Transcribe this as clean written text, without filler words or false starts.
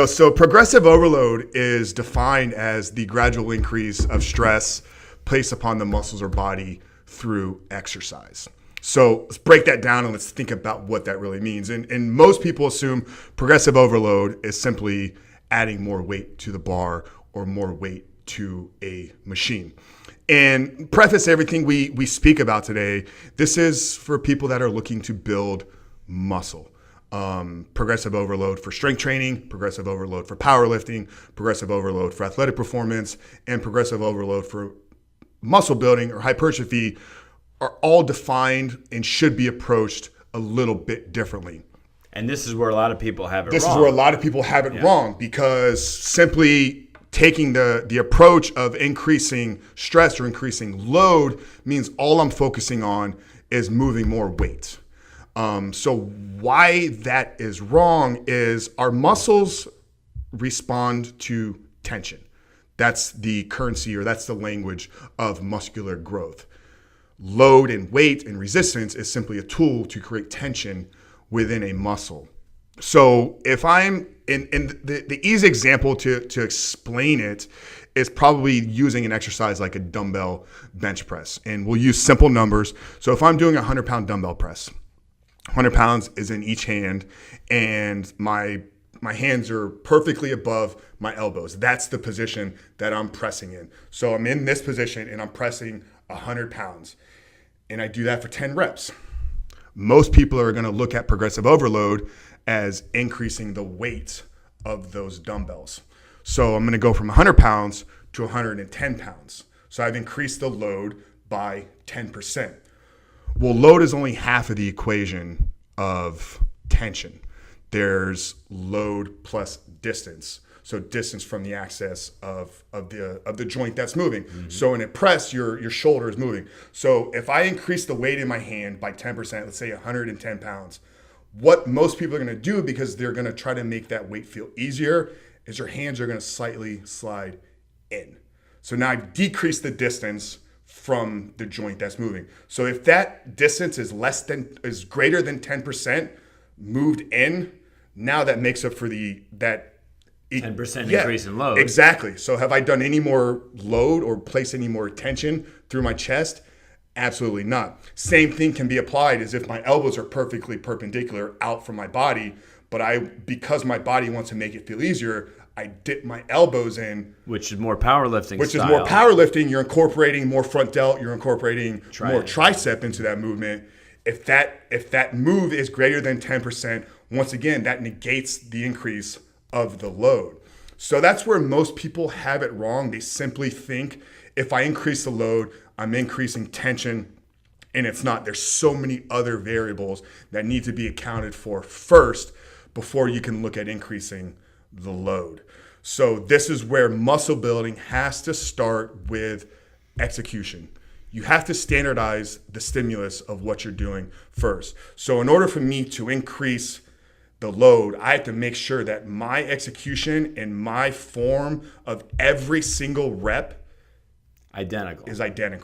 So progressive overload is defined as the gradual increase of stress placed upon the muscles or body through exercise. So let's break that down and let's think about what that really means. And most people assume progressive overload is simply adding more weight to the bar or more weight to a machine. And preface everything we speak about today, this is for people that are looking to build muscle. Progressive overload for strength training, progressive overload for powerlifting, progressive overload for athletic performance, and progressive overload for muscle building or hypertrophy are all defined and should be approached a little bit differently. And this is where a lot of people have it wrong. This is where a lot of people have it wrong, because simply taking the approach of increasing stress or increasing load means all I'm focusing on is moving more weight. So why that is wrong is our muscles respond to tension. That's the currency, or that's the language of muscular growth. Load and weight and resistance is simply a tool to create tension within a muscle. So if I'm in the easy example to explain it is probably using an exercise like a dumbbell bench press. And we'll use simple numbers. So if I'm doing a 100-pound dumbbell press, 100 pounds is in each hand, and my hands are perfectly above my elbows. That's the position that I'm pressing in. So I'm in this position and I'm pressing 100 pounds, and I do that for 10 reps. Most people are going to look at progressive overload as increasing the weight of those dumbbells. So I'm going to go from 100 pounds to 110 pounds. So I've increased the load by 10%. Well, load is only half of the equation of tension. There's load plus distance. So distance from the axis of the joint that's moving. Mm-hmm. So in a press, your shoulder is moving. So if I increase the weight in my hand by 10%, let's say 110 pounds, what most people are going to do, because they're going to try to make that weight feel easier, is your hands are going to slightly slide in. So now I've decreased the distance from the joint that's moving. So if that distance is greater than 10% moved in, now that makes up for that 10% increase in load. Exactly. So have I done any more load or placed any more tension through my chest? Absolutely not. Same thing can be applied as if my elbows are perfectly perpendicular out from my body, but because my body wants to make it feel easier, I dip my elbows in. Which is more powerlifting Which style. is more powerlifting. You're incorporating more front delt. You're incorporating more tricep into that movement. If that move is greater than 10%, once again, that negates the increase of the load. So that's where most people have it wrong. They simply think if I increase the load, I'm increasing tension, and it's not. There's so many other variables that need to be accounted for first before you can look at increasing the load. So this is where muscle building has to start with execution. You have to standardize the stimulus of what you're doing first. So in order for me to increase the load, I have to make sure that my execution and my form of every single rep is identical.